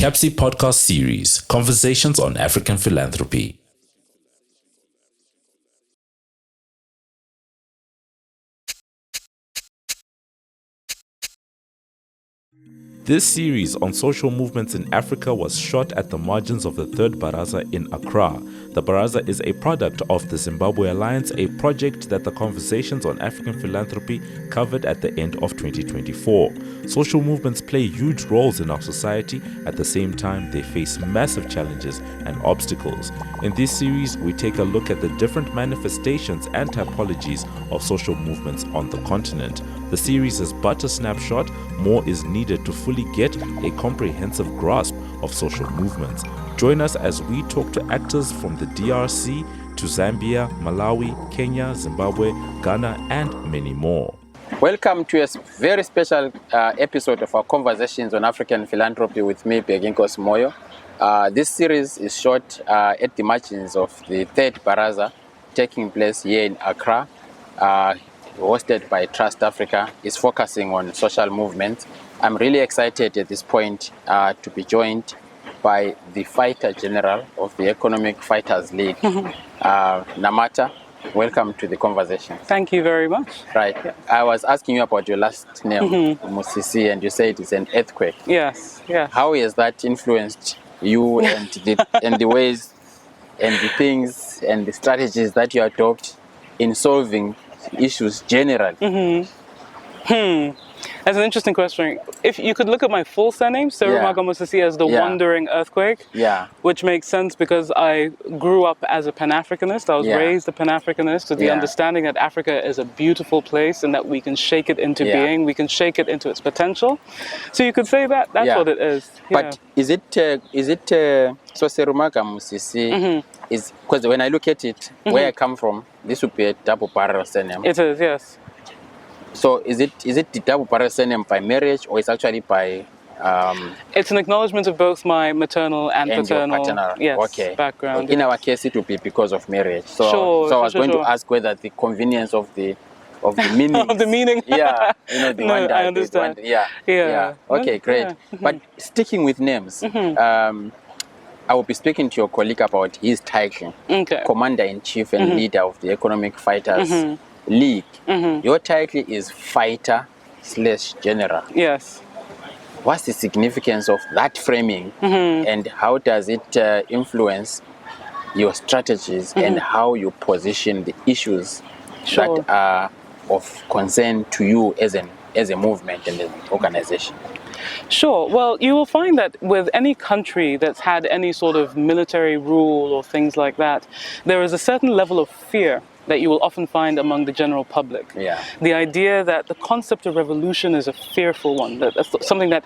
CAPSI podcast series, Conversations on African Philanthropy. This series on social movements in Africa was shot at the margins of the third Baraza in Accra. The Baraza is a product of the Zimbabwe Alliance, a project that the Conversations on African Philanthropy covered at the end of 2024. Social movements play huge roles in our society. At the same time, they face massive challenges and obstacles. In this series, we take a look at the different manifestations and typologies of social movements on the continent. The series is but a snapshot. More is needed to fully get a comprehensive grasp of social movements. Join us as we talk to actors from the DRC to Zambia, Malawi, Kenya, Zimbabwe, Ghana, and many more. Welcome to a very special episode of our Conversations on African Philanthropy with me, Beginkos Moyo. This series is shot at the margins of the third Baraza taking place here in Accra, hosted by TrustAfrica. Is focusing on social movements. I'm really excited at this point to be joined by the Fighter General of the Economic Fighters League, Namata. Welcome to the conversation. Thank you very much. Right. Yeah. I was asking you about your last name, Musisi, and you said it's an earthquake. Yes, yes. How has that influenced you and the ways and the things and the strategies that you adopt in solving issues generally? That's an interesting question. If you could look at my full surname, Serumaga-Musisi, as the Wandering Earthquake, which makes sense because I grew up as a Pan-Africanist. I was raised a Pan-Africanist with the understanding that Africa is a beautiful place and that we can shake it into being, we can shake it into its potential. So you could say that that's what it is. But is it so Serumaga-Musisi is, because when I look at it, where I come from, this would be a double barrel surname. It is, yes. So is it the double barrel surname by marriage, or it's actually by? It's an acknowledgement of both my maternal and paternal background. In our case, it would be because of marriage. So, I was going to ask whether the convenience of the meaning. Of the meaning. I understand. Okay, great. But sticking with names, I will be speaking to your colleague about his title, Commander-in-Chief and Leader of the Economic Fighters League. Your title is Fighter/General. Yes. What's the significance of that framing, and how does it influence your strategies and how you position the issues that are of concern to you as a movement and an organization? Sure. Well, you will find that with any country that's had any sort of military rule or things like that, there is a certain level of fear that you will often find among the general public. The idea that the concept of revolution is a fearful one, that's something that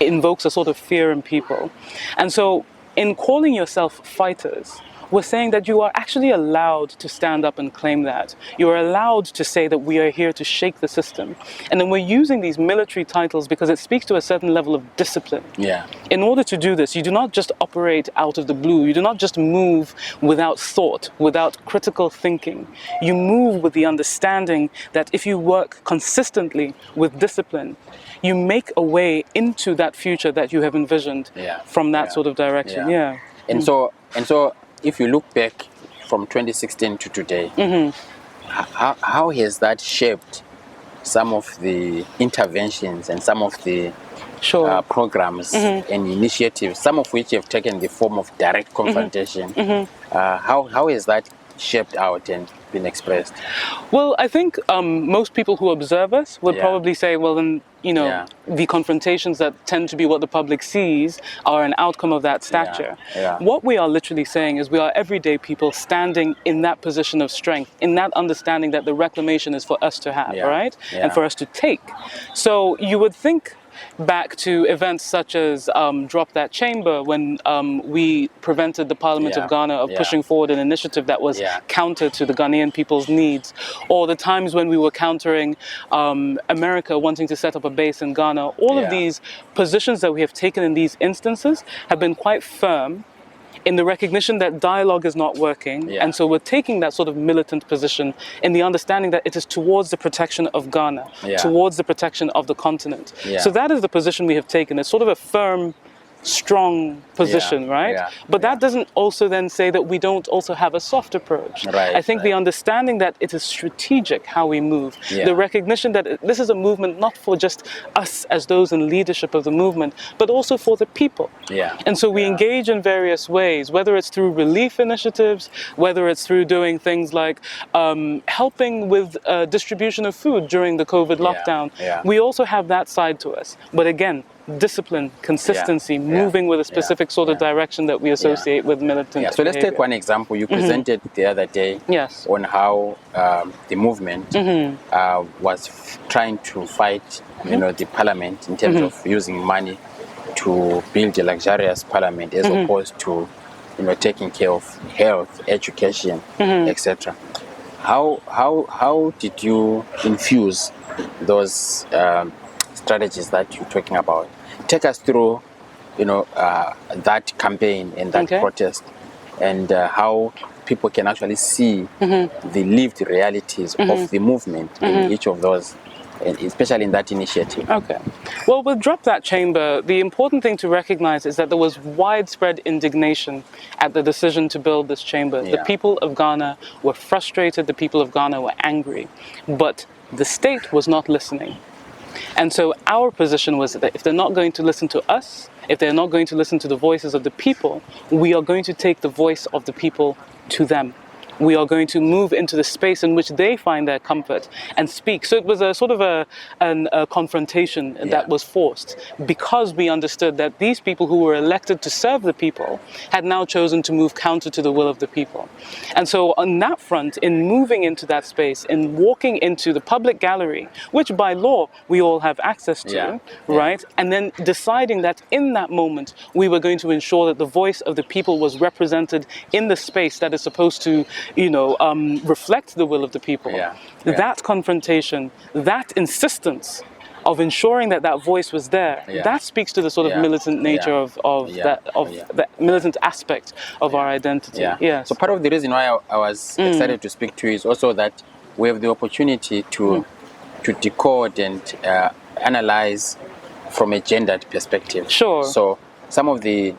invokes a sort of fear in people. And so in calling yourself fighters, we're saying that you are actually allowed to stand up and claim that. You are allowed to say that we are here to shake the system. And then we're using these military titles because it speaks to a certain level of discipline. In order to do this, you do not just operate out of the blue. You do not just move without thought, without critical thinking. You move with the understanding that if you work consistently with discipline, you make a way into that future that you have envisioned from that sort of direction. And so if you look back from 2016 to today, how has that shaped some of the interventions and some of the programs and initiatives, some of which have taken the form of direct confrontation? How has that shaped out and been expressed? Well, I think most people who observe us would probably say, well, then, the confrontations that tend to be what the public sees are an outcome of that stature. What we are literally saying is we are everyday people standing in that position of strength, in that understanding that the reclamation is for us to have, right? And for us to take. So you would think back to events such as Drop That Chamber, when we prevented the Parliament of Ghana of pushing forward an initiative that was counter to the Ghanaian people's needs, or the times when we were countering America wanting to set up a base in Ghana. All of these positions that we have taken in these instances have been quite firm in the recognition that dialogue is not working. And so we're taking that sort of militant position in the understanding that it is towards the protection of Ghana, towards the protection of the continent. So that is the position we have taken. It's sort of a firm strong position, right? Yeah, but that doesn't also then say that we don't also have a soft approach. Right, I think the understanding that it is strategic how we move, the recognition that this is a movement not for just us as those in leadership of the movement, but also for the people. And so we engage in various ways, whether it's through relief initiatives, whether it's through doing things like helping with distribution of food during the COVID lockdown. We also have that side to us. But again, discipline, consistency, moving with a specific sort of direction that we associate with militant So let's behavior. take one example. You presented the other day on how the movement was trying to fight, the parliament in terms of using money to build a luxurious parliament as opposed to, taking care of health, education, etc. How did you infuse those strategies that you're talking about? Take us through, that campaign and that protest, and how people can actually see the lived realities of the movement in each of those, and especially in that initiative. Okay. Well, with Drop That Chamber, the important thing to recognize is that there was widespread indignation at the decision to build this chamber. The people of Ghana were frustrated, the people of Ghana were angry, but the state was not listening. And so our position was that if they're not going to listen to us, if they're not going to listen to the voices of the people, we are going to take the voice of the people to them. We are going to move into the space in which they find their comfort and speak. So it was a sort of a confrontation that was forced, because we understood that these people who were elected to serve the people had now chosen to move counter to the will of the people. And so on that front, in moving into that space, in walking into the public gallery, which by law we all have access to, right? And then deciding that in that moment we were going to ensure that the voice of the people was represented in the space that is supposed to reflect the will of the people. That confrontation, that insistence of ensuring that that voice was there, that speaks to the sort of militant nature of the militant aspect of our identity. So part of the reason why I was excited to speak to you is also that we have the opportunity to decode and analyze from a gendered perspective. So some of the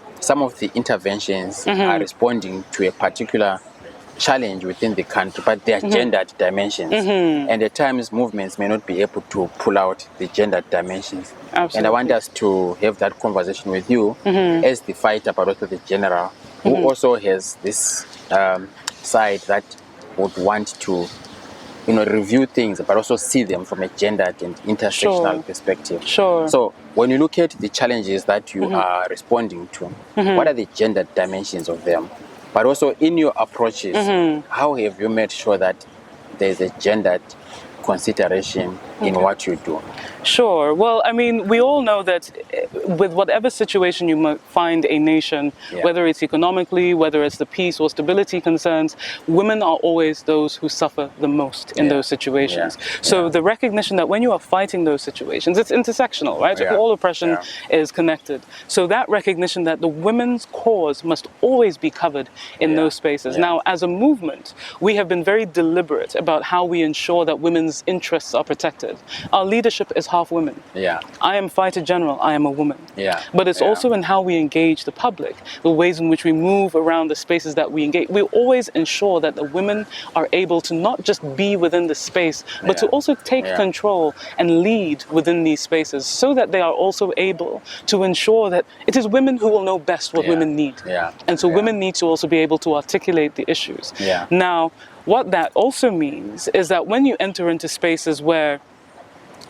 interventions are responding to a particular challenge within the country, but they are gendered dimensions. And at times movements may not be able to pull out the gendered dimensions. And I want us to have that conversation with you as the fighter, but also the general, who also has this side that would want to review things, but also see them from a gendered and intersectional perspective. So when you look at the challenges that you are responding to, what are the gendered dimensions of them? But also in your approaches, how have you made sure that there's a gendered consideration in what you do? Sure. Well, I mean, we all know that with whatever situation you might find a nation, whether it's economically, whether it's the peace or stability concerns, women are always those who suffer the most in those situations. So the recognition that when you are fighting those situations, it's intersectional, right? All oppression is connected. So that recognition that the women's cause must always be covered in those spaces. Now, as a movement, we have been very deliberate about how we ensure that women's interests are protected. Our leadership is half women. I am fighter general, I am a woman. But it's also in how we engage the public, the ways in which we move around the spaces that we engage. We always ensure that the women are able to not just be within the space, but to also take control and lead within these spaces, so that they are also able to ensure that it is women who will know best what women need. And so women need to also be able to articulate the issues. Now, what that also means is that when you enter into spaces where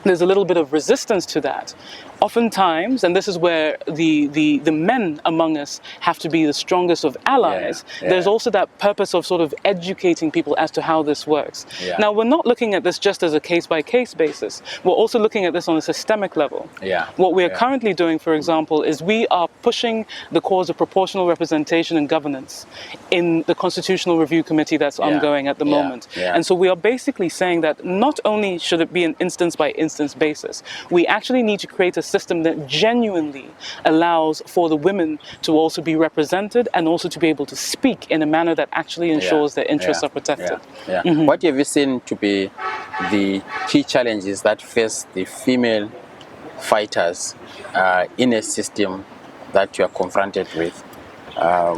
there's a little bit of resistance to that, oftentimes, and this is where the men among us have to be the strongest of allies, there's also that purpose of sort of educating people as to how this works. Now, we're not looking at this just as a case-by-case basis. We're also looking at this on a systemic level. What we are currently doing, for example, is we are pushing the cause of proportional representation and governance in the Constitutional Review Committee that's ongoing at the moment. And so we are basically saying that not only should it be an instance-by-instance basis, we actually need to create a system that genuinely allows for the women to also be represented and also to be able to speak in a manner that actually ensures their interests are protected. What have you seen to be the key challenges that face the female fighters in a system that you are confronted with?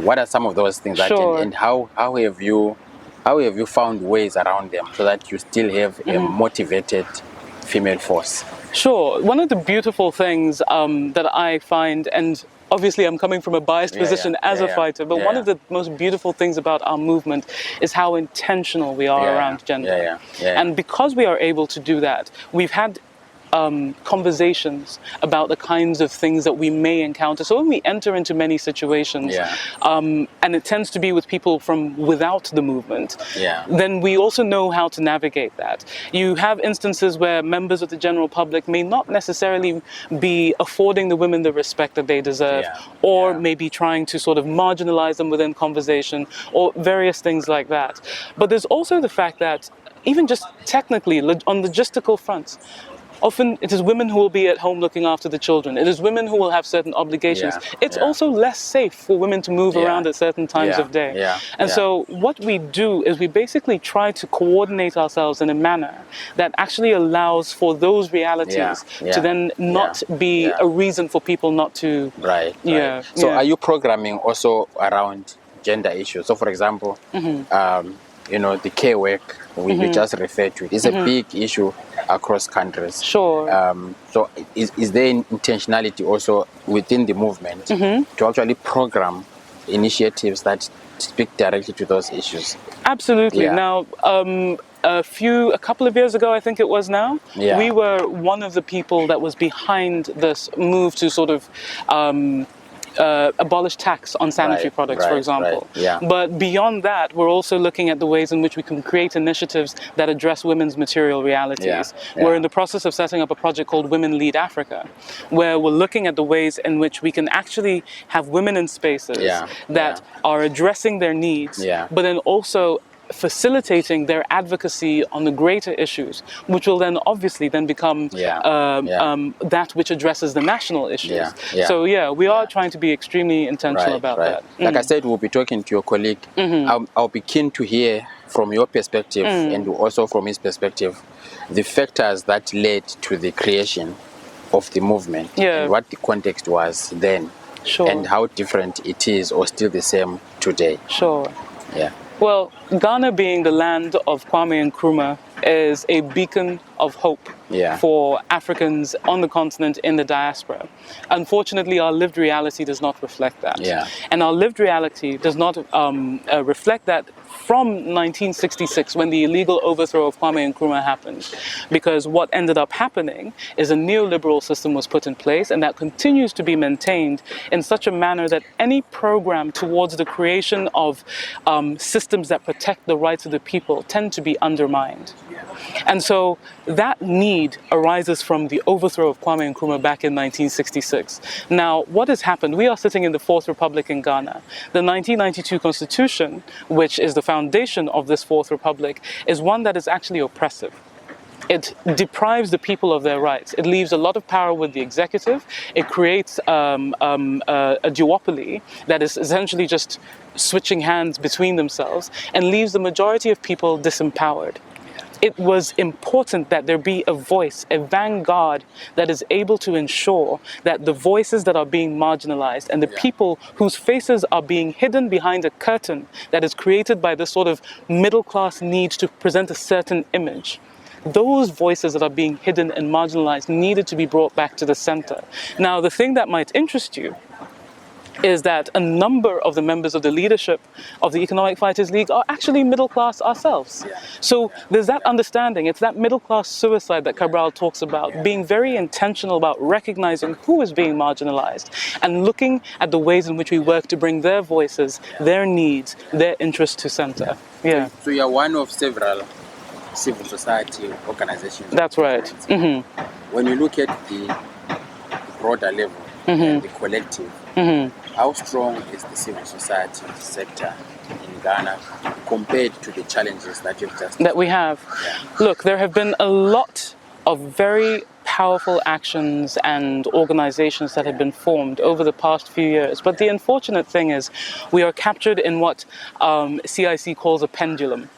What are some of those things that, Sure. and how have you found ways around them so that you still have a motivated female force? Sure. One of the beautiful things that I find, and obviously I'm coming from a biased position as a fighter, but one of the most beautiful things about our movement is how intentional we are around gender. And because we are able to do that, we've had conversations about the kinds of things that we may encounter. So when we enter into many situations, and it tends to be with people from without the movement, then we also know how to navigate that. You have instances where members of the general public may not necessarily be affording the women the respect that they deserve, or maybe trying to sort of marginalize them within conversation, or various things like that. But there's also the fact that even just technically, on logistical fronts, often it is women who will be at home looking after the children. It is women who will have certain obligations. It's also less safe for women to move around at certain times of day. And so what we do is we basically try to coordinate ourselves in a manner that actually allows for those realities to then not be a reason for people not to... So are you programming also around gender issues? So for example, you know, the care work we just referred to is a big issue across countries. Sure. So is there intentionality also within the movement to actually program initiatives that speak directly to those issues? Absolutely. Now, a couple of years ago, I think it was now, we were one of the people that was behind this move to sort of abolish tax on sanitary products, for example. But beyond that, we're also looking at the ways in which we can create initiatives that address women's material realities. We're in the process of setting up a project called Women Lead Africa, where we're looking at the ways in which we can actually have women in spaces that are addressing their needs, but then also facilitating their advocacy on the greater issues, which will then obviously then become that which addresses the national issues. So we are trying to be extremely intentional about that. Like I said, we'll be talking to your colleague. I'll be keen to hear from your perspective and also from his perspective the factors that led to the creation of the movement and what the context was then and how different it is or still the same today. Well, Ghana being the land of Kwame Nkrumah is a beacon of hope for Africans on the continent in the diaspora. Unfortunately, our lived reality does not reflect that. And our lived reality does not reflect that from 1966, when the illegal overthrow of Kwame Nkrumah happened. Because what ended up happening is a neoliberal system was put in place, and that continues to be maintained in such a manner that any program towards the creation of systems that protect the rights of the people tend to be undermined. And so that need arises from the overthrow of Kwame Nkrumah back in 1966. Now, what has happened? We are sitting in the Fourth Republic in Ghana. The 1992 Constitution, which is the foundation of this Fourth Republic, is one that is actually oppressive. It deprives the people of their rights. It leaves a lot of power with the executive. It creates a duopoly that is essentially just switching hands between themselves and leaves the majority of people disempowered. It was important that there be a voice, a vanguard that is able to ensure that the voices that are being marginalized and the people whose faces are being hidden behind a curtain that is created by this sort of middle-class need to present a certain image, those voices that are being hidden and marginalized needed to be brought back to the center. Now, the thing that might interest you is that a number of the members of the leadership of the Economic Fighters League are actually middle class ourselves. So there's that understanding. It's that middle class suicide that Cabral talks about, being very intentional about recognizing who is being marginalized and looking at the ways in which we work to bring their voices, their needs, their interests to center. So you're one of several civil society organizations. That's right. When you look at the broader level and the collective, how strong is the civil society sector in Ghana compared to the challenges that you've just that we have? Look, there have been a lot of very powerful actions and organizations that have been formed over the past few years. But the unfortunate thing is we are captured in what CIC calls a pendulum.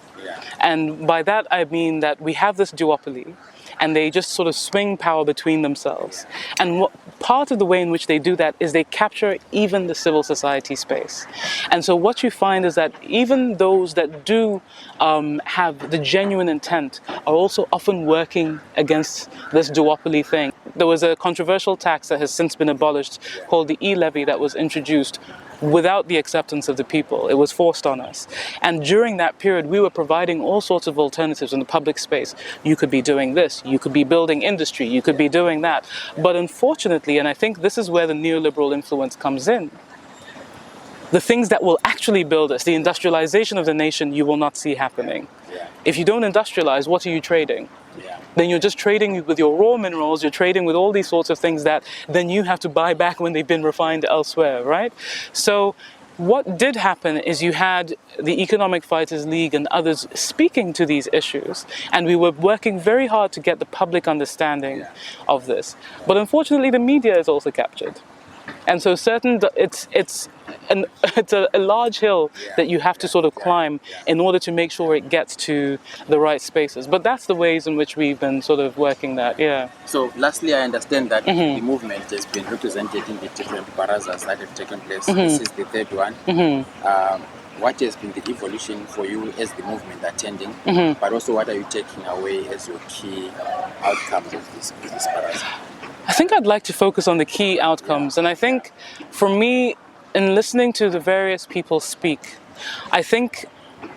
And by that I mean that we have this duopoly, and they just sort of swing power between themselves. And part of the way in which they do that is they capture even the civil society space. And so what you find is that even those that do have the genuine intent are also often working against this duopoly thing. There was a controversial tax that has since been abolished called the e-levy that was introduced without the acceptance of the people. It was forced on us. And during that period, we were providing all sorts of alternatives in the public space. You could be doing this, you could be building industry, you could be doing that. But unfortunately, and I think this is where the neoliberal influence comes in, the things that will actually build us, the industrialization of the nation, you will not see happening. If you don't industrialize, what are you trading? Then you're just trading with your raw minerals, you're trading with all these sorts of things that then you have to buy back when they've been refined elsewhere, right? So what did happen is you had the Economic Fighters League and others speaking to these issues, and we were working very hard to get the public understanding of this. But unfortunately, the media is also captured. And so it's a large hill that you have to sort of climb in order to make sure it gets to the right spaces. But that's the ways in which we've been sort of working that, So lastly, I understand that the movement has been represented in the different barazas that have taken place. This is the third one. What has been the evolution for you as the movement attending, but also what are you taking away as your key outcomes of this baraza? I think I'd like to focus on the key outcomes. And I think for me, in listening to the various people speak, I think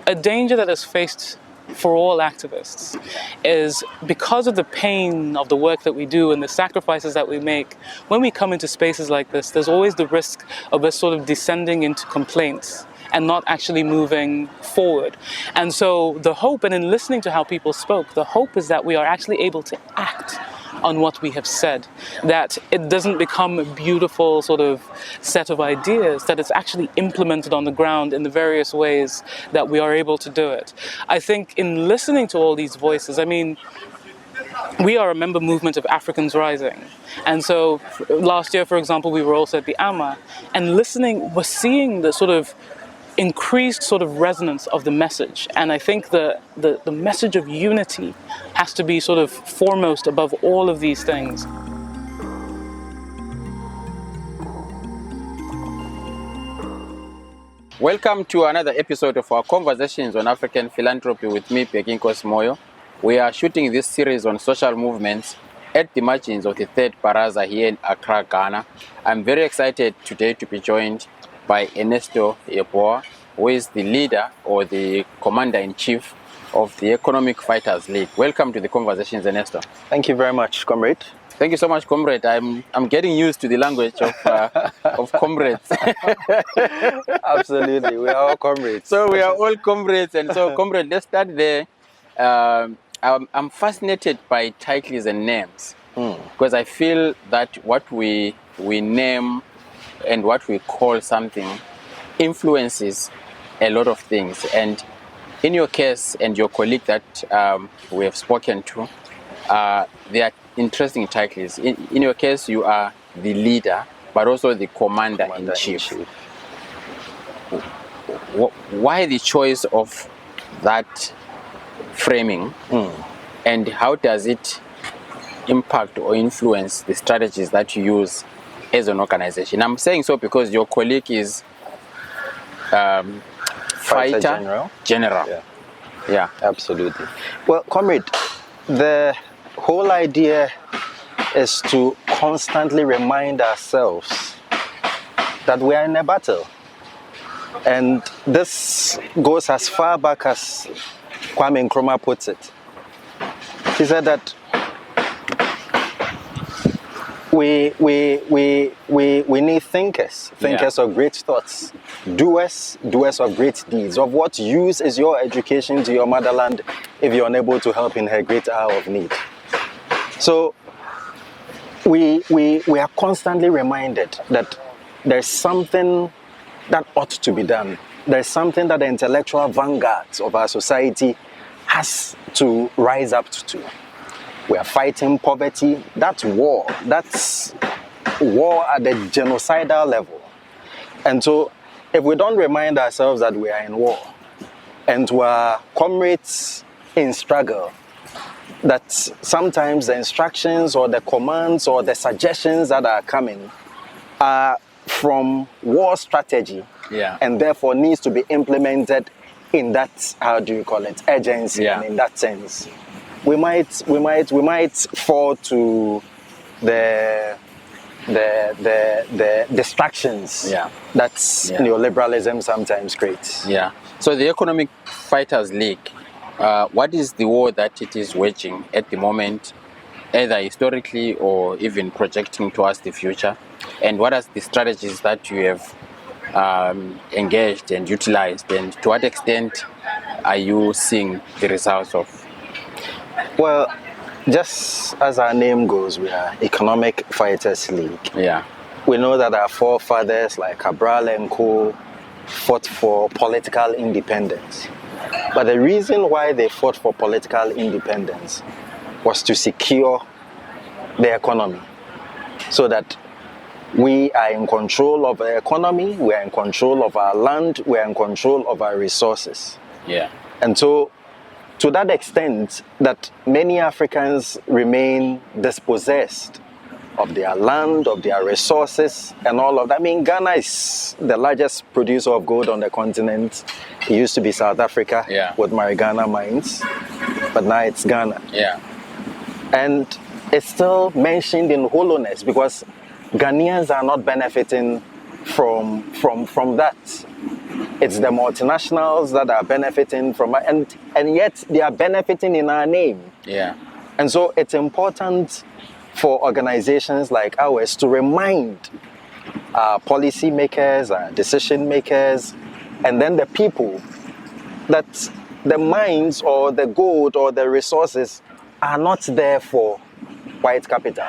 a danger that is faced for all activists is because of the pain of the work that we do and the sacrifices that we make. When we come into spaces like this, there's always the risk of us sort of descending into complaints and not actually moving forward. And so the hope, and in listening to how people spoke, the hope is that we are actually able to act on what we have said, that it doesn't become a beautiful sort of set of ideas, that it's actually implemented on the ground in the various ways that we are able to do it. I think in listening to all these voices, I mean, we are a member movement of Africans Rising. And so last year, for example, we were also at the AMA, and listening, we're seeing the sort of increased sort of resonance of the message. And I think the message of unity has to be sort of foremost above all of these things. Welcome to another episode of our Conversations on African Philanthropy with me, Peginkos Moyo. We are shooting this series on social movements at the margins of the third Baraza here in Accra, Ghana. I'm very excited today to be joined by Ernesto Yeboah, who is the leader or the commander-in-chief of the Economic Fighters League. Welcome to the Conversations, Ernesto. Thank you very much, comrade. Thank you so much, comrade. I'm getting used to the language of comrades. Absolutely, we are all comrades. So we are all comrades, and so comrade, let's start there. I'm fascinated by titles and names because I feel that what we name and what we call something influences a lot of things. And in your case and your colleague that we have spoken to, they are interesting titles. In your case, you are the leader, but also the commander-in-chief. Why the choice of that framing, and how does it impact or influence the strategies that you use as an organization? I'm saying so because your colleague is fighter general. Yeah, absolutely. Well, comrade, the whole idea is to constantly remind ourselves that we are in a battle. And this goes as far back as Kwame Nkrumah puts it. He said that we need thinkers of great thoughts, doers of great deeds. Of what use is your education to your motherland if you're unable to help in her great hour of need? So we are constantly reminded that there's something that ought to be done. There's something that the intellectual vanguards of our society has to rise up to. We are fighting poverty. That's war. That's war at the genocidal level. And so if we don't remind ourselves that we are in war and we are comrades in struggle, that sometimes the instructions or the commands or the suggestions that are coming are from war strategy, and therefore needs to be implemented in that, how do you call it, urgency, and in that sense. We might fall to the distractions that neoliberalism sometimes creates. So the Economic Fighters League, what is the war that it is waging at the moment, either historically or even projecting towards the future? And what are the strategies that you have engaged and utilized, and to what extent are you seeing the results of? Well, just as our name goes, we are Economic Fighters League. We know that our forefathers like Cabral and Co. fought for political independence. But the reason why they fought for political independence was to secure the economy, so that we are in control of our economy, we are in control of our land, we are in control of our resources. And so, to that extent, that many Africans remain dispossessed of their land, of their resources, and all of that. I mean, Ghana is the largest producer of gold on the continent. It used to be South Africa with Marigana mines, but now it's Ghana. And it's still mentioned in hollowness because Ghanaians are not benefiting from that. It's the multinationals that are benefiting from it, and yet they are benefiting in our name. And so it's important for organizations like ours to remind our policy makers, our decision makers, and then the people that the mines or the gold or the resources are not there for white capital.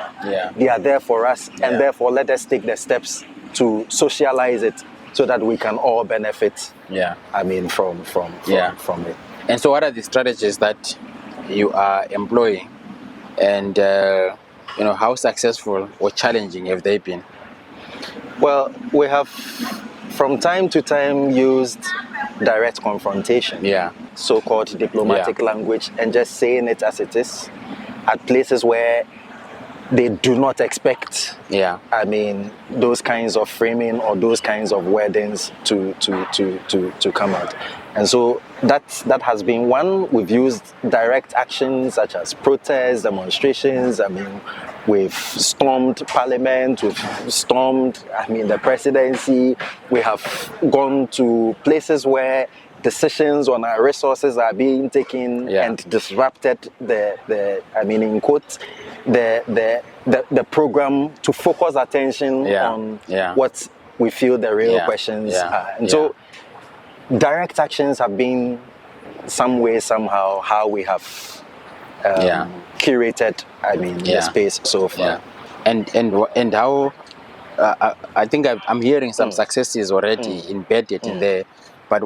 They are there for us, and therefore let us take the steps to socialize it so that we can all benefit. I mean, from it. And so, what are the strategies that you are employing, and how successful or challenging have they been? Well, we have from time to time used direct confrontation, so-called diplomatic language, and just saying it as it is at places where they do not expect, I mean, those kinds of framing or those kinds of wordings to come out. And so that has been one. We've used direct actions such as protests, demonstrations. I mean, we've stormed Parliament, we've stormed, I mean, the presidency. We have gone to places where decisions on our resources are being taken and disrupted the I mean, in quotes, the program to focus attention on what we feel the real questions are. And so direct actions have been some way, somehow, how we have curated, I mean, the space so far. And how, I think I'm hearing some successes already embedded in there. But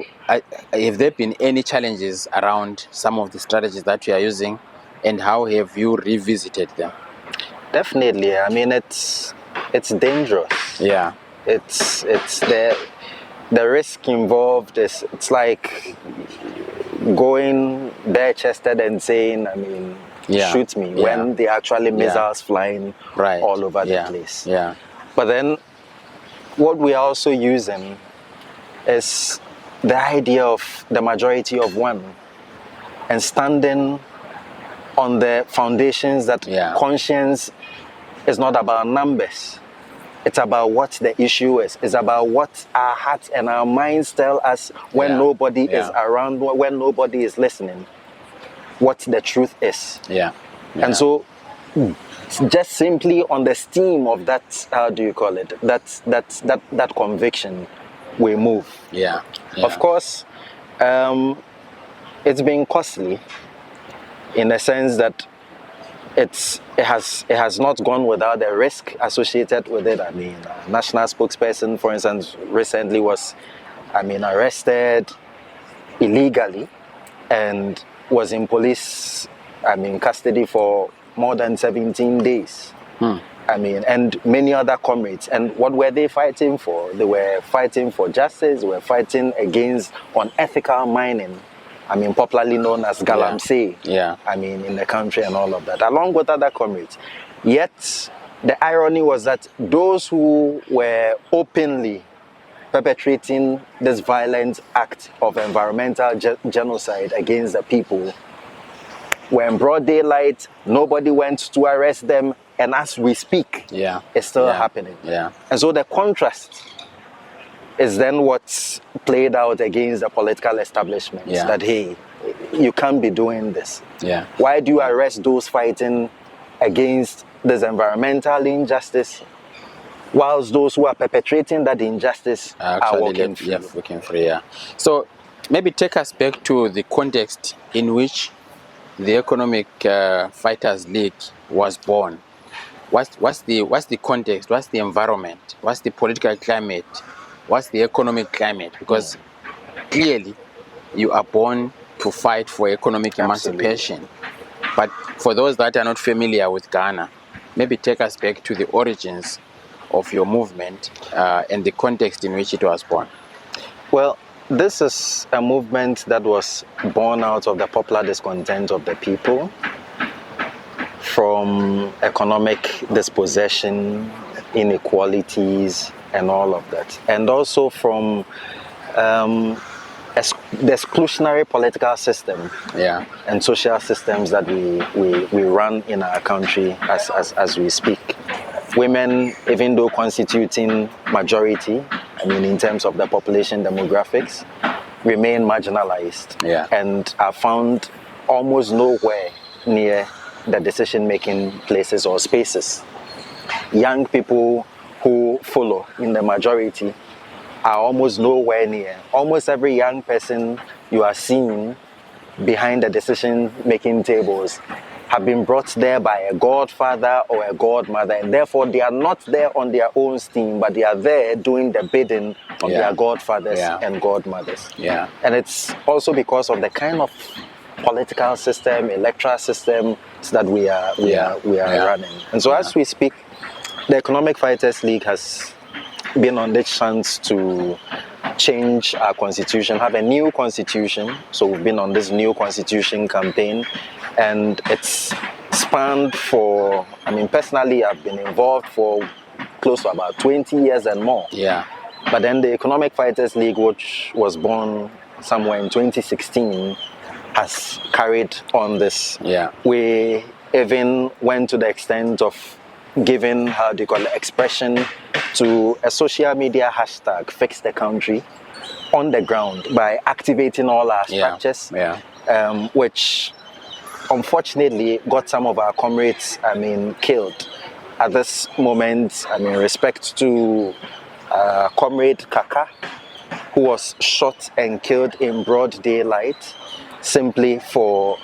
have there been any challenges around some of the strategies that you are using, and how have you revisited them? Definitely. I mean, it's dangerous. It's the risk involved is, it's like going bare-chested and saying, I mean, shoot me, when there are actually missiles flying all over the place. But then what we are also using is the idea of the majority of one, and standing on the foundations that conscience is not about numbers. It's about what the issue is. It's about what our hearts and our minds tell us when nobody is around, when nobody is listening, what the truth is. And so just simply on the steam of that, how do you call it, that conviction, we move. Of course, it's been costly in the sense that it has not gone without the risk associated with it. I mean, a national spokesperson, for instance, recently was, I mean, arrested illegally and was in police, I mean, custody for more than 17 days. I mean, and many other comrades. And what were they fighting for? They were fighting for justice. They were fighting against unethical mining popularly known as Galamsey, Yeah. in the country and all of that, along with other comrades. Yet, the irony was that those who were openly perpetrating this violent act of environmental genocide against the people were in broad daylight, nobody went to arrest them, and as we speak, it's still happening. Yeah. And so the contrast is then what's played out against the political establishment, that, hey, you can't be doing this. Yeah. Why do you arrest those fighting against this environmental injustice, whilst those who are perpetrating that injustice are walking free? Yeah, walking free, yeah. So maybe take us back to the context in which the Economic Fighters League was born. What's the context? What's the environment? What's the political climate? What's the economic climate? Because clearly you are born to fight for economic emancipation. But for those that are not familiar with Ghana, maybe take us back to the origins of your movement and the context in which it was born. Well, this is a movement that was born out of the popular discontent of the people, from economic dispossession, inequalities, and all of that. And also from the exclusionary political system and social systems that we run in our country as we speak. Women, even though constituting majority, in terms of the population demographics, remain marginalized and are found almost nowhere near the decision-making places or spaces. Young people who follow in the majority are almost nowhere near. Almost every young person you are seeing behind the decision-making tables have been brought there by a godfather or a godmother, and therefore they are not there on their own steam, but they are there doing the bidding of their godfathers and godmothers. And it's also because of the kind of political system, electoral system that we are running. And so as we speak, the Economic Fighters League has been on this chance to change our constitution, have a new constitution. So we've been on this new constitution campaign, and it's spanned for, personally I've been involved for close to about 20 years and more. But then the Economic Fighters League, which was born somewhere in 2016, has carried on this. We even went to the extent of giving, expression to a social media hashtag, Fix the Country, on the ground by activating all our structures, which unfortunately got some of our comrades, killed. At this moment, respect to Comrade Kaka, who was shot and killed in broad daylight, simply for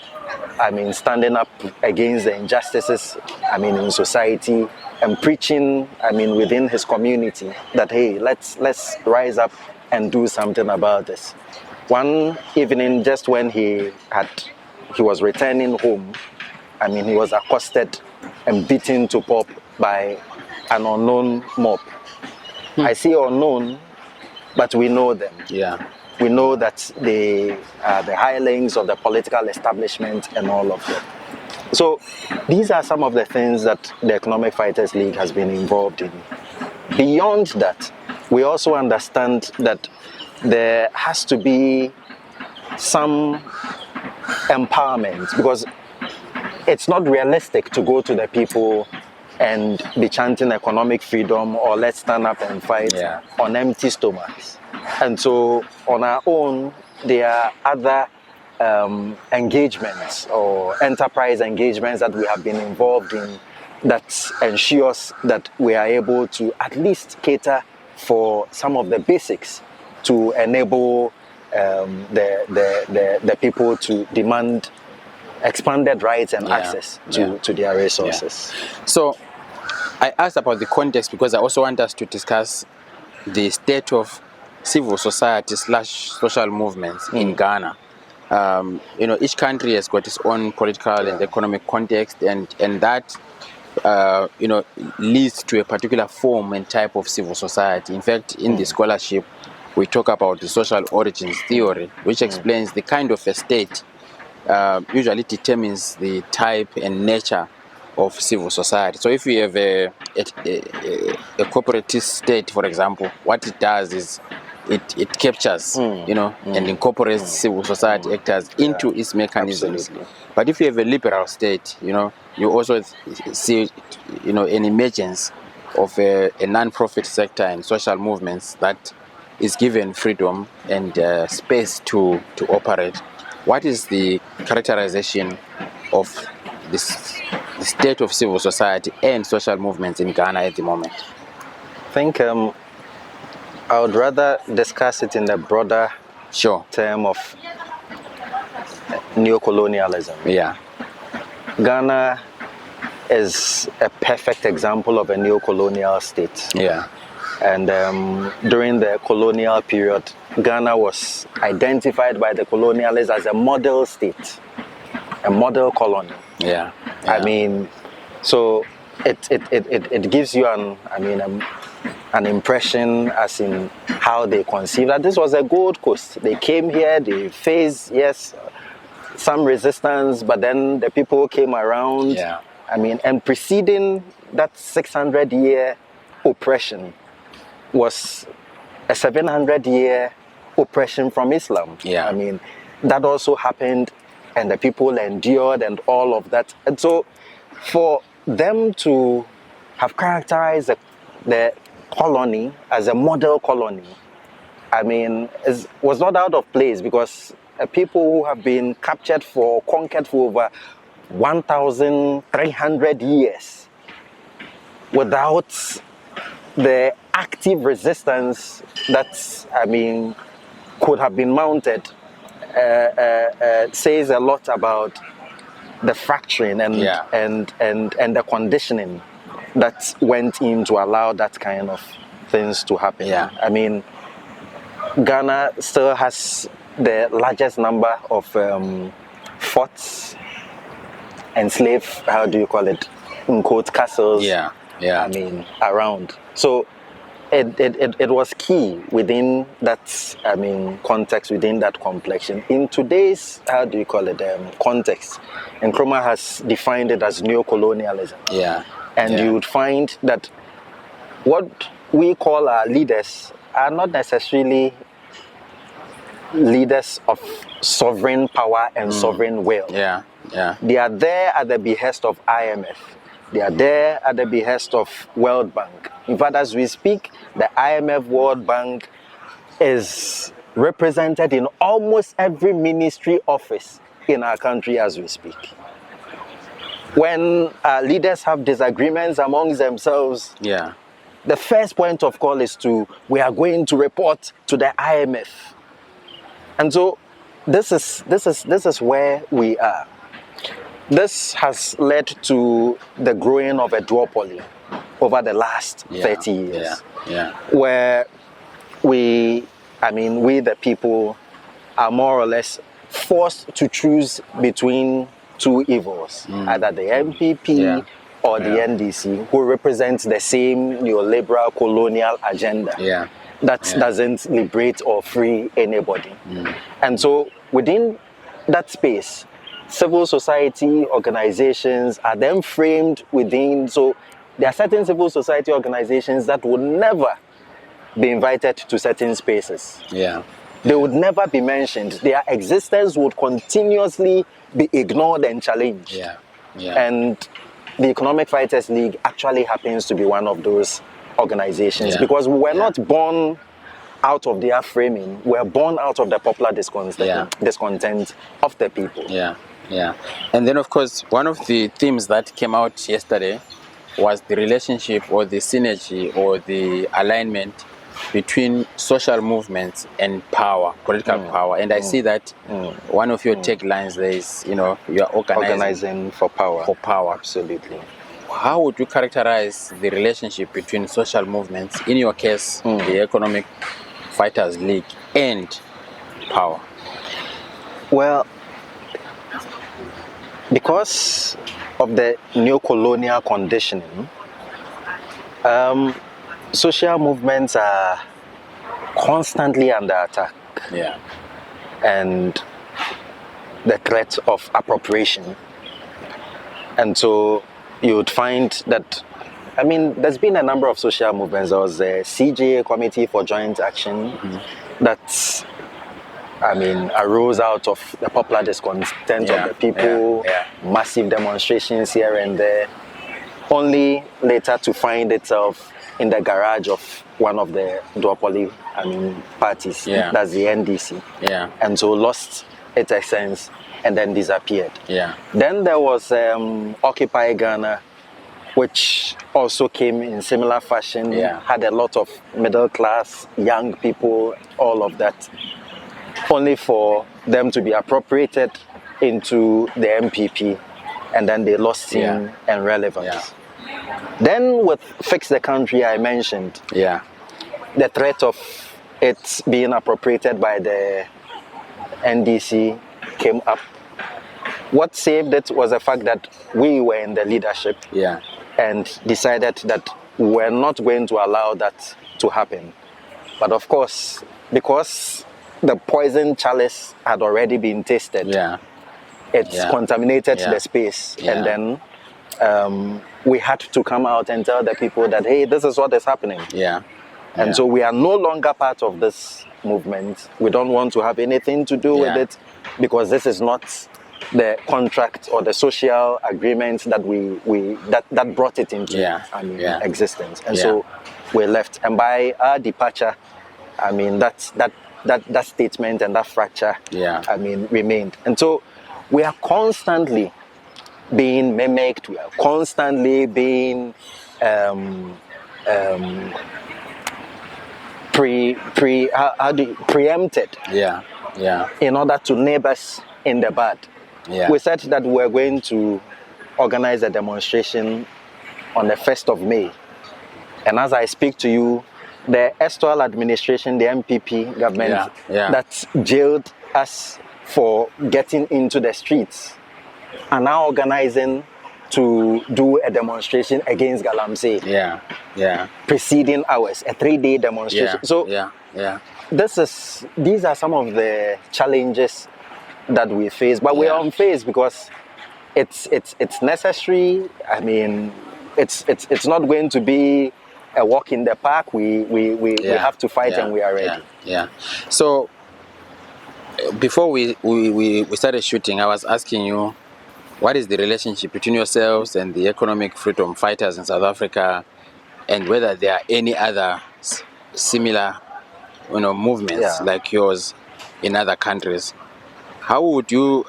standing up against the injustices in society and preaching within his community that, hey, let's rise up and do something about this. One evening, just when he was returning home, he was accosted and beaten to pulp by an unknown mob. I say unknown, but we know them. We know that they are the hirelings of the political establishment and all of that. So these are some of the things that the Economic Fighters League has been involved in. Beyond that, we also understand that there has to be some empowerment, because it's not realistic to go to the people and be chanting economic freedom or let's stand up and fight on empty stomachs. And so on our own, there are other engagements or enterprise engagements that we have been involved in that ensures that we are able to at least cater for some of the basics to enable the people to demand expanded rights and access to their resources. So I asked about the context because I also want us to discuss the state of civil society / social movements in Ghana. Each country has got its own political and economic context, and that leads to a particular form and type of civil society. In fact, in the scholarship, we talk about the social origins theory, which explains the kind of a state usually determines the type and nature of civil society. So if we have a cooperative state, for example, what it does is it captures, and incorporates civil society actors into its mechanisms. Absolutely. But if you have a liberal state, you also see, an emergence of a non-profit sector and social movements that is given freedom and space to operate. What is the characterization of the state of civil society and social movements in Ghana at the moment? I think I would rather discuss it in the broader term of neocolonialism. Yeah. Ghana is a perfect example of a neocolonial state. Yeah. And during the colonial period, Ghana was identified by the colonialists as a model state, a model colony. Yeah. I mean, so it gives you an impression as in how they conceived that this was a Gold Coast. They came here, they faced, yes, some resistance, but then the people came around. Yeah. I mean, and preceding that 600-year oppression was a 700-year oppression from Islam. Yeah. I mean, that also happened, and the people endured and all of that. And so for them to have characterized the colony as a model colony, I mean, was not out of place, because people who have been captured for, conquered for over 1,300 years without the active resistance that, I mean, could have been mounted, says a lot about the fracturing and the conditioning that went in to allow that kind of things to happen. Yeah. I mean, Ghana still has the largest number of forts, enslaved, how do you call it, in quote, castles. Yeah. I mean, around. So it was key within that, I mean, context, within that complexion. In today's, how do you call it, context, Nkrumah has defined it as neocolonialism. Yeah. And you would find that what we call our leaders are not necessarily leaders of sovereign power and sovereign will. Yeah. They are there at the behest of IMF. They are there at the behest of World Bank. In fact, as we speak, the IMF, World Bank is represented in almost every ministry office in our country as we speak. When leaders have disagreements amongst themselves, the first point of call is we are going to report to the IMF. And so this is where we are. This has led to the growing of a duopoly over the last 30 years, where we the people are more or less forced to choose between two evils, either the MPP or the NDC, who represents the same neoliberal colonial agenda that doesn't liberate or free anybody. And so within that space, civil society organizations are then framed within, so there are certain civil society organizations that would never be invited to certain spaces. They would never be mentioned. Their existence would continuously be ignored and challenged. And the Economic Fighters League actually happens to be one of those organizations, because we were not born out of their framing. We were born out of the popular discontent of the people. And then, of course, one of the themes that came out yesterday was the relationship or the synergy or the alignment between social movements and power, political power. And I see that one of your taglines there is, you are organizing for power. For power. Absolutely. How would you characterize the relationship between social movements, in your case, the Economic Fighters League, and power? Well, because of the neo-colonial conditioning, social movements are constantly under attack. Yeah. And the threat of appropriation. And so you would find that, I mean, there's been a number of social movements. There was a CJA, Committee for Joint Action, that, I mean, arose out of the popular discontent of the people, massive demonstrations here and there, only later to find itself in the garage of one of the duopoly, parties, that's the NDC. Yeah. And so lost its essence and then disappeared. Yeah. Then there was Occupy Ghana, which also came in similar fashion, had a lot of middle class, young people, all of that, only for them to be appropriated into the MPP, and then they lost steam and relevance. Yeah. Then with Fix the Country, I mentioned the threat of it being appropriated by the NDC came up. What saved it was the fact that we were in the leadership and decided that we're not going to allow that to happen. But of course, because the poison chalice had already been tasted, it's contaminated the space. And then we had to come out and tell the people that, hey, this is what is happening. And so we are no longer part of this movement. We don't want to have anything to do with it, because this is not the contract or the social agreement that that brought it into existence. And so we left. And by our departure, I mean, that statement and that fracture, I mean, remained. And so we are constantly being mimicked. We are constantly being preempted in order to nib us in the bud. We said that we're going to organize a demonstration on the 1st of May. And as I speak to you, the Estual administration, the MPP government, that jailed us for getting into the streets, are now organizing to do a demonstration against Galamsey. Preceding hours, a 3-day demonstration. These are some of the challenges that we face, but we are on face because it's necessary. I mean, it's not going to be a walk in the park. We have to fight, and we are ready. So before we started shooting, I was asking you, what is the relationship between yourselves and the economic freedom fighters in South Africa, and whether there are any other similar, movements like yours in other countries? How would you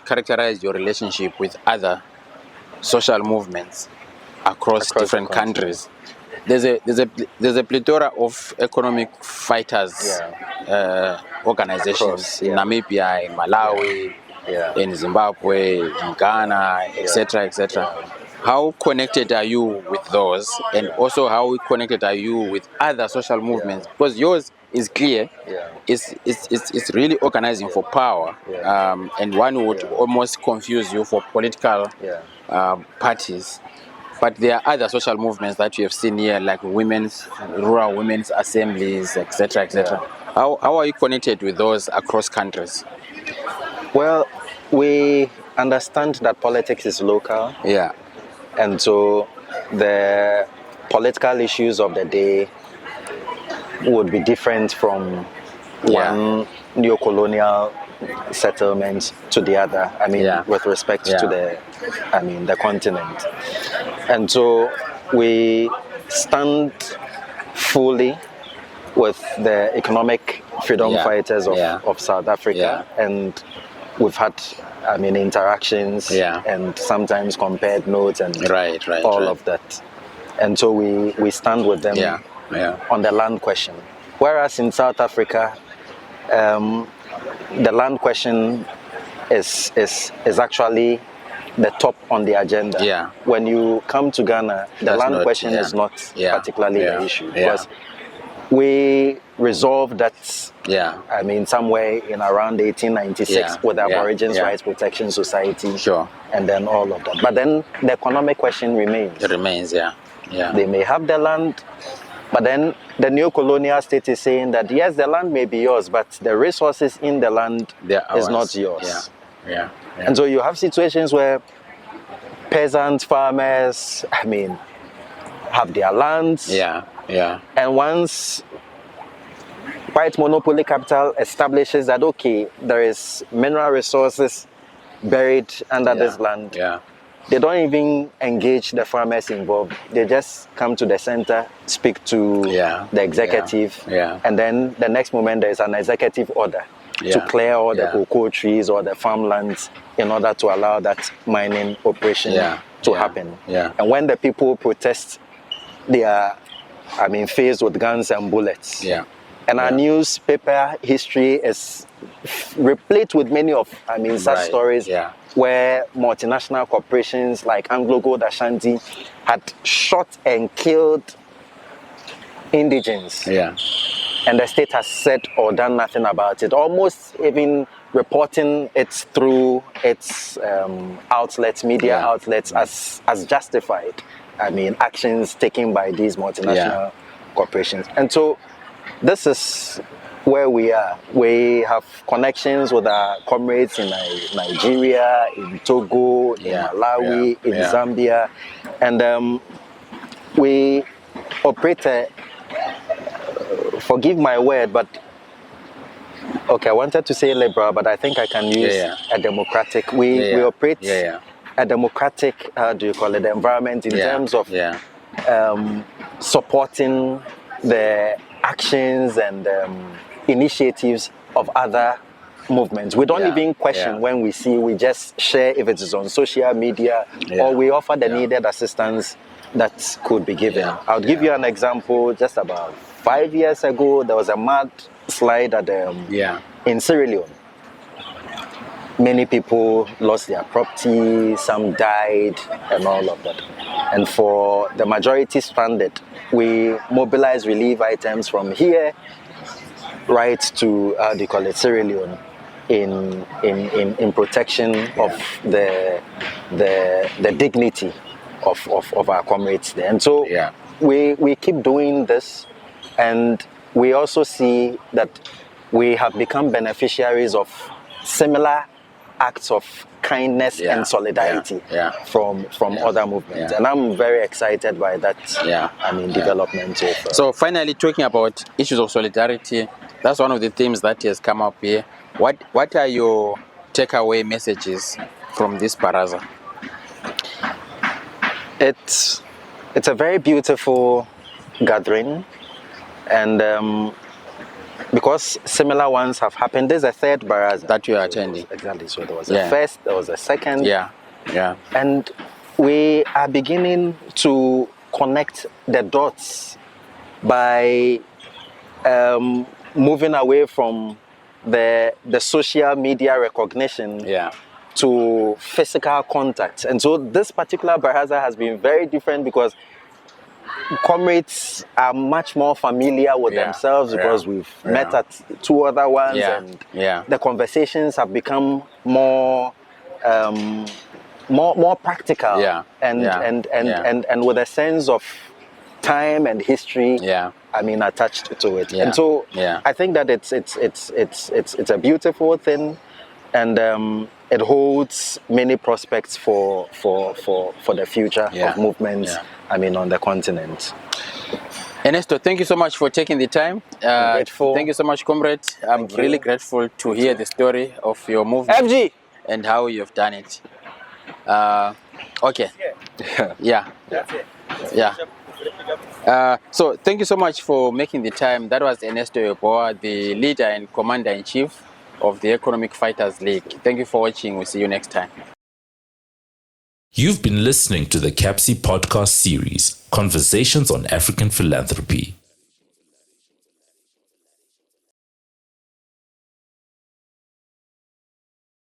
characterize your relationship with other social movements across different countries? There's a plethora of economic fighters organizations in Namibia, in Malawi, in Zimbabwe, in Ghana, etc., etc. How connected are you with those, and also how connected are you with other social movements? Because yours is clear, it's really organizing for power, and one would almost confuse you for political parties. But there are other social movements that you have seen here, like rural women's assemblies, etc., etc. How are you connected with those across countries? Well, we understand that politics is local. And so the political issues of the day would be different from one neo-colonial settlement to the other. I mean, with respect to the continent. And so we stand fully with the economic freedom fighters of South Africa, and we've had interactions and sometimes compared notes and all of that. And so we stand with them on the land question. Whereas in South Africa, the land question is actually the top on the agenda. When you come to Ghana, the land question is not particularly the issue, because we resolved that somewhere in around 1896 with the Aborigines Rights Protection Society, and then all of that. But then the economic question remains. It remains, They may have the land, But then the new colonial state is saying that yes, the land may be yours, but the resources in the land is not yours. Yeah. And so you have situations where peasant farmers, have their lands. And once white monopoly capital establishes that, okay, there is mineral resources buried under this land, they don't even engage the farmers involved. They just come to the center, speak to the executive, and then the next moment there is an executive order to clear all the cocoa trees or the farmlands in order to allow that mining operation to happen. And when the people protest, they are, faced with guns and bullets. And our newspaper history is replete with many of, such stories where multinational corporations like Anglo Gold Ashanti had shot and killed indigents. And the state has said or done nothing about it, almost even reporting it through its outlets, media outlets, as justified. Actions taken by these multinational corporations. And so this is where we are. We have connections with our comrades in Nigeria, in Togo, in Malawi, in Zambia, and we operate forgive my word, but okay, I wanted to say liberal, but I think I can use a democratic. We operate a democratic, environment in terms of supporting the actions and initiatives of other movements. We don't even question when we see, we just share if it is on social media or we offer the needed assistance that could be given. I'll give you an example. Just about 5 years ago, there was a mudslide in Sierra Leone. Many people lost their property, some died, and all of that. And for the majority stranded, we mobilized relief items from here right to Sierra Leone in protection of the dignity of our comrades there. And so we keep doing this, and we also see that we have become beneficiaries of similar acts of kindness and solidarity from other movements. And I'm very excited by that development. So finally, talking about issues of solidarity, that's one of the themes that has come up here. What are your takeaway messages from this Baraza? It's a very beautiful gathering, and because similar ones have happened. There's a third Baraza that you are attending. Exactly. So there was a first, there was a second. And we are beginning to connect the dots by moving away from the social media recognition to physical contact. And so this particular Baraza has been very different because comrades are much more familiar with themselves because we've met at two other ones, and the conversations have become more practical and with a sense of time and history attached to it. And so I think that it's a beautiful thing, and it holds many prospects for the future of movements on the continent. Ernesto, thank you so much for taking the time. Grateful. Thank you so much, comrade. I'm really grateful to hear the story of your movement FG and how you've done it. Okay. So thank you so much for making the time. That was Ernesto Yeboah, the leader and commander-in-chief of the Economic Fighters League. Thank you for watching. We'll see you next time. You've been listening to the CAPSI podcast series, Conversations on African Philanthropy.